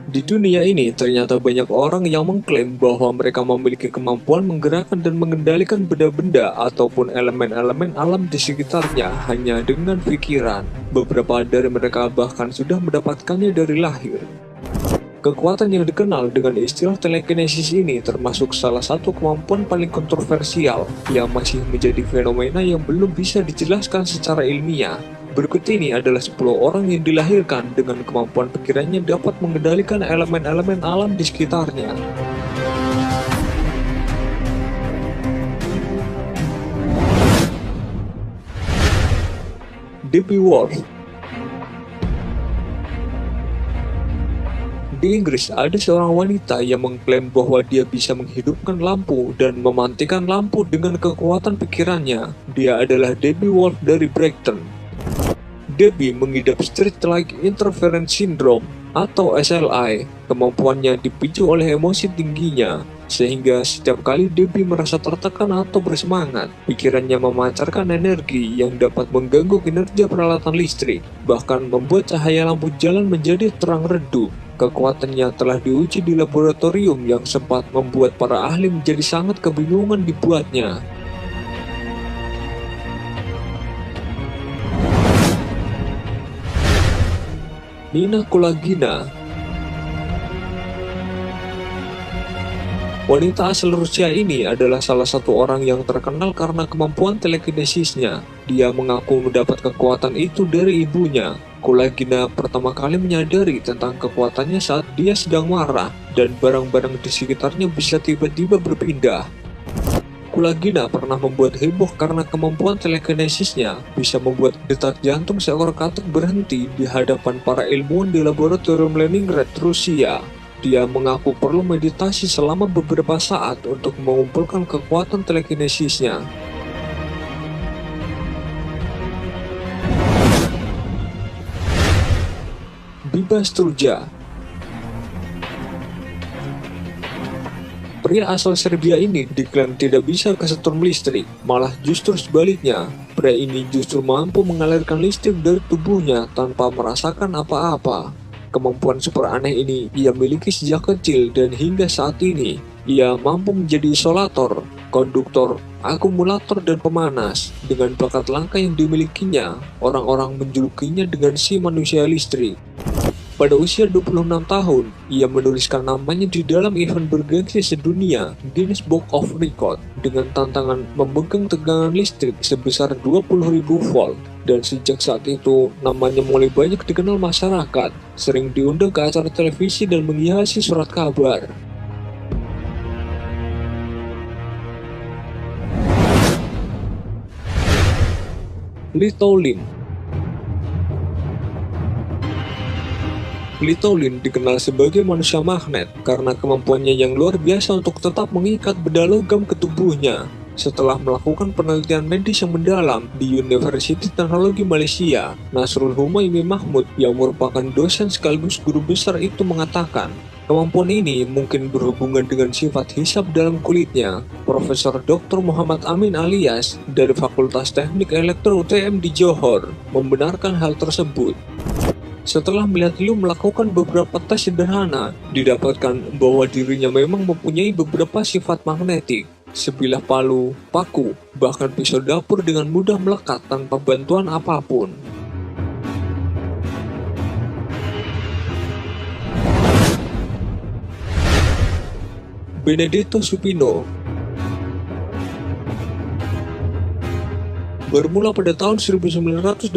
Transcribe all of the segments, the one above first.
Di dunia ini, ternyata banyak orang yang mengklaim bahwa mereka memiliki kemampuan menggerakkan dan mengendalikan benda-benda ataupun elemen-elemen alam di sekitarnya hanya dengan pikiran. Beberapa dari mereka bahkan sudah mendapatkannya dari lahir. Kekuatan yang dikenal dengan istilah telekinesis ini termasuk salah satu kemampuan paling kontroversial yang masih menjadi fenomena yang belum bisa dijelaskan secara ilmiah. Berikut ini adalah 10 orang yang dilahirkan dengan kemampuan pikirannya dapat mengendalikan elemen-elemen alam di sekitarnya. Debbie Wolf. Di Inggris, ada seorang wanita yang mengklaim bahwa dia bisa menghidupkan lampu dan mematikan lampu dengan kekuatan pikirannya. Dia adalah Debbie Wolf dari Brighton. Debbie mengidap Street-like Interference Syndrome atau SLI. Kemampuannya dipicu oleh emosi tingginya, sehingga setiap kali Debbie merasa tertekan atau bersemangat, pikirannya memancarkan energi yang dapat mengganggu kinerja peralatan listrik, bahkan membuat cahaya lampu jalan menjadi terang redup. Kekuatannya telah diuji di laboratorium yang sempat membuat para ahli menjadi sangat kebingungan dibuatnya. Nina Kulagina. Wanita asal Rusia ini adalah salah satu orang yang terkenal karena kemampuan telekinesisnya. Dia mengaku mendapat kekuatan itu dari ibunya. Kulagina pertama kali menyadari tentang kekuatannya saat dia sedang marah dan barang-barang di sekitarnya bisa tiba-tiba berpindah. Kulagina pernah membuat heboh karena kemampuan telekinesisnya bisa membuat detak jantung seekor katak berhenti di hadapan para ilmuwan di laboratorium Leningrad, Rusia. Dia mengaku perlu meditasi selama beberapa saat untuk mengumpulkan kekuatan telekinesisnya. Biba Struja. Pria asal Serbia ini diklaim tidak bisa kesetrum listrik, malah justru sebaliknya. Pria ini justru mampu mengalirkan listrik dari tubuhnya tanpa merasakan apa-apa. Kemampuan super aneh ini ia miliki sejak kecil dan hingga saat ini. Ia mampu menjadi isolator, konduktor, akumulator, dan pemanas. Dengan bakat langka yang dimilikinya, orang-orang menjulukinya dengan si manusia listrik. Pada usia 26 tahun, ia menuliskan namanya di dalam event bergengsi sedunia, Guinness Book of Record, dengan tantangan memegang tegangan listrik sebesar 20.000 volt. Dan sejak saat itu, namanya mulai banyak dikenal masyarakat, sering diundang ke acara televisi dan menghiasi surat kabar. Litolin. Litolin dikenal sebagai manusia magnet karena kemampuannya yang luar biasa untuk tetap mengikat benda logam ke tubuhnya. Setelah melakukan penelitian medis yang mendalam di Universiti Teknologi Malaysia, Nasrul Humaimi Mahmud yang merupakan dosen sekaligus guru besar itu mengatakan, kemampuan ini mungkin berhubungan dengan sifat hisap dalam kulitnya. Profesor Dr. Muhammad Amin Alias dari Fakultas Teknik Elektro UTM di Johor membenarkan hal tersebut. Setelah melihat Liu melakukan beberapa tes sederhana, didapatkan bahwa dirinya memang mempunyai beberapa sifat magnetik. Sebilah palu, paku, bahkan pisau dapur dengan mudah melekat tanpa bantuan apapun. Benedetto Supino. Bermula pada tahun 1982,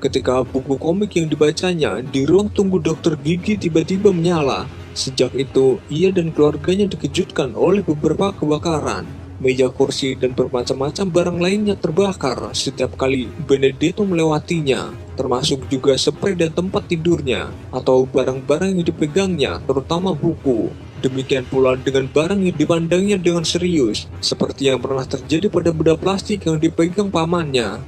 ketika buku komik yang dibacanya di ruang tunggu dokter gigi tiba-tiba menyala. Sejak itu, ia dan keluarganya dikejutkan oleh beberapa kebakaran. Meja kursi dan bermacam-macam barang lainnya terbakar setiap kali Benedetto melewatinya, termasuk juga spray dan tempat tidurnya, atau barang-barang yang dipegangnya, terutama buku. Demikian pula dengan barang yang dipandangnya dengan serius, seperti yang pernah terjadi pada benda plastik yang dipegang pamannya.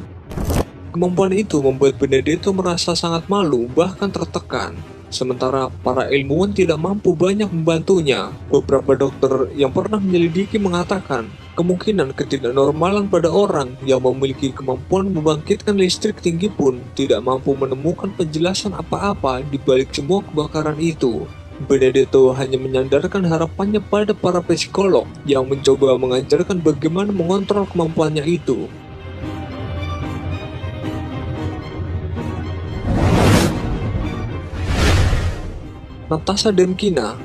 Kemampuan itu membuat Benedetto merasa sangat malu, bahkan tertekan. Sementara para ilmuwan tidak mampu banyak membantunya. Beberapa dokter yang pernah menyelidiki mengatakan Kemungkinan ketidaknormalan pada orang yang memiliki kemampuan membangkitkan listrik tinggi pun tidak mampu menemukan penjelasan apa-apa di balik semua kebakaran itu. Benedetto hanya menyandarkan harapannya pada para psikolog yang mencoba mengajarkan bagaimana mengontrol kemampuannya itu. Natasha Demkina.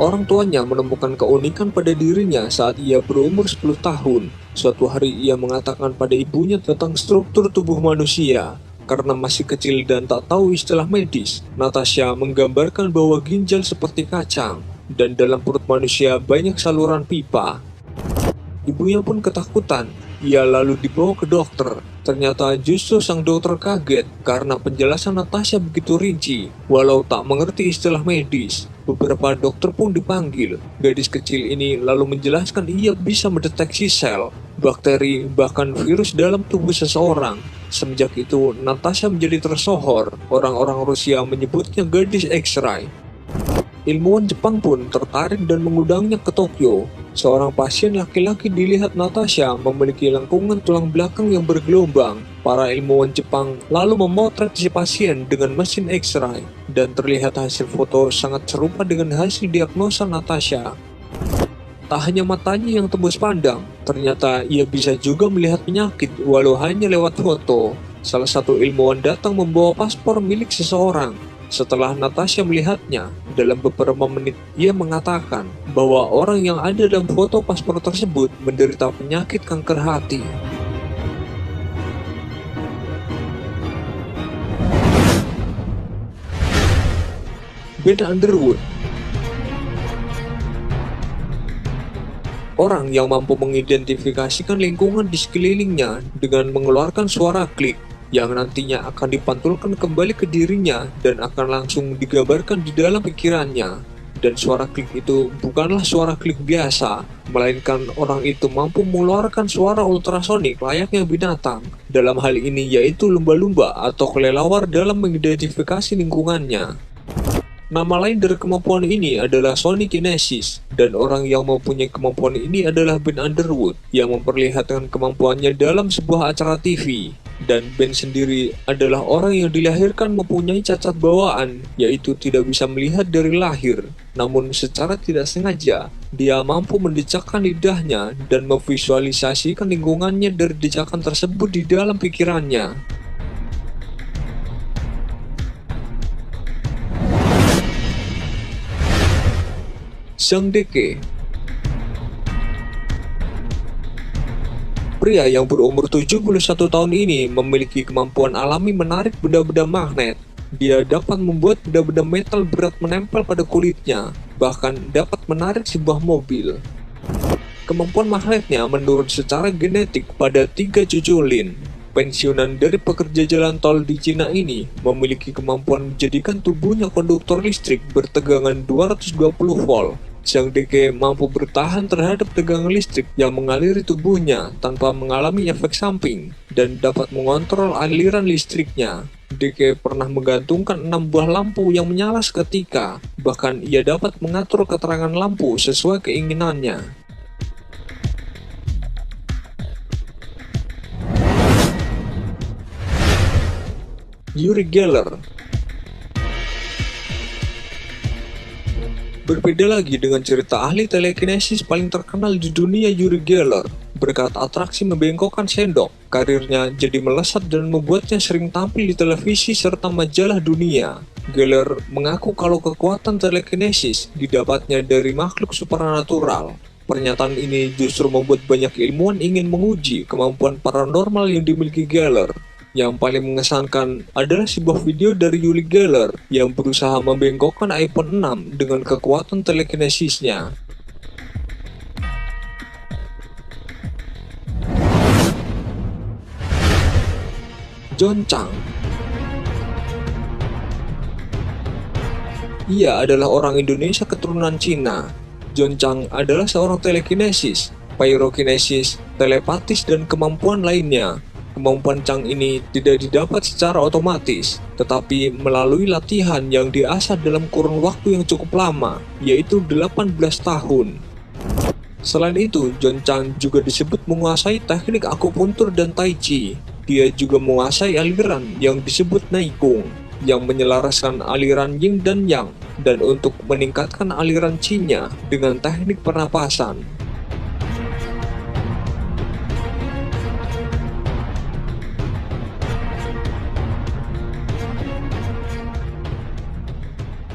Orang tuanya menemukan keunikan pada dirinya saat ia berumur 10 tahun. Suatu hari ia mengatakan pada ibunya tentang struktur tubuh manusia. Karena masih kecil dan tak tahu istilah medis, Natasha menggambarkan bahwa ginjal seperti kacang, dan dalam perut manusia banyak saluran pipa. Ibunya pun ketakutan. Ia lalu dibawa ke dokter. Ternyata justru sang dokter kaget karena penjelasan Natasha begitu rinci. Walau tak mengerti istilah medis, beberapa dokter pun dipanggil. Gadis kecil ini lalu menjelaskan ia bisa mendeteksi sel, bakteri, bahkan virus dalam tubuh seseorang. Semenjak itu, Natasha menjadi tersohor. Orang-orang Rusia menyebutnya gadis X-ray. Ilmuwan Jepang pun tertarik dan mengundangnya ke Tokyo. Seorang pasien laki-laki dilihat Natasha memiliki lengkungan tulang belakang yang bergelombang. Para ilmuwan Jepang lalu memotret si pasien dengan mesin X-ray, dan terlihat hasil foto sangat serupa dengan hasil diagnosa Natasha. Tak hanya matanya yang tembus pandang, ternyata ia bisa juga melihat penyakit walau hanya lewat foto. Salah satu ilmuwan datang membawa paspor milik seseorang. Setelah Natasha melihatnya, dalam beberapa menit ia mengatakan bahwa orang yang ada dalam foto paspor tersebut menderita penyakit kanker hati. Ben Underwood. Orang yang mampu mengidentifikasikan lingkungan di sekelilingnya dengan mengeluarkan suara klik yang nantinya akan dipantulkan kembali ke dirinya dan akan langsung digambarkan di dalam pikirannya. Dan suara klik itu bukanlah suara klik biasa, melainkan orang itu mampu mengeluarkan suara ultrasonik layaknya binatang. Dalam hal ini yaitu lumba-lumba atau kelelawar dalam mengidentifikasi lingkungannya. Nama lain dari kemampuan ini adalah sonic kinesis, dan orang yang mempunyai kemampuan ini adalah Ben Underwood yang memperlihatkan kemampuannya dalam sebuah acara TV. Dan Ben sendiri adalah orang yang dilahirkan mempunyai cacat bawaan, yaitu tidak bisa melihat dari lahir. Namun secara tidak sengaja, dia mampu mendecakkan lidahnya dan memvisualisasikan lingkungannya dari decakan tersebut di dalam pikirannya. Zhang Deke. Pria yang berumur 71 tahun ini memiliki kemampuan alami menarik benda-benda magnet. Dia dapat membuat benda-benda metal berat menempel pada kulitnya, bahkan dapat menarik sebuah mobil. Kemampuan magnetnya menurun secara genetik pada 3 cucu Lin. Pensiunan dari pekerja jalan tol di Cina ini memiliki kemampuan menjadikan tubuhnya konduktor listrik bertegangan 220 volt. Zhang Deke mampu bertahan terhadap tegangan listrik yang mengaliri tubuhnya tanpa mengalami efek samping dan dapat mengontrol aliran listriknya. Deke pernah menggantungkan 6 buah lampu yang menyala seketika, bahkan ia dapat mengatur keterangan lampu sesuai keinginannya. Uri Geller. Berbeda lagi dengan cerita ahli telekinesis paling terkenal di dunia, Uri Geller. Berkat atraksi membengkokkan sendok, karirnya jadi melesat dan membuatnya sering tampil di televisi serta majalah dunia. Geller mengaku kalau kekuatan telekinesis didapatnya dari makhluk supernatural. Pernyataan ini justru membuat banyak ilmuwan ingin menguji kemampuan paranormal yang dimiliki Geller. Yang paling mengesankan adalah sebuah video dari Uri Geller yang berusaha membengkokkan iPhone 6 dengan kekuatan telekinesisnya. John Chang. Ia adalah orang Indonesia keturunan Cina. John Chang adalah seorang telekinesis, pyrokinesis, telepatis, dan kemampuan lainnya. Kemampuan Chang ini tidak didapat secara otomatis, tetapi melalui latihan yang diasah dalam kurun waktu yang cukup lama, yaitu 18 tahun. Selain itu, John Chang juga disebut menguasai teknik akupuntur dan tai chi. Dia juga menguasai aliran yang disebut Neikung, yang menyelaraskan aliran yin dan yang, dan untuk meningkatkan aliran qi-nya dengan teknik pernapasan.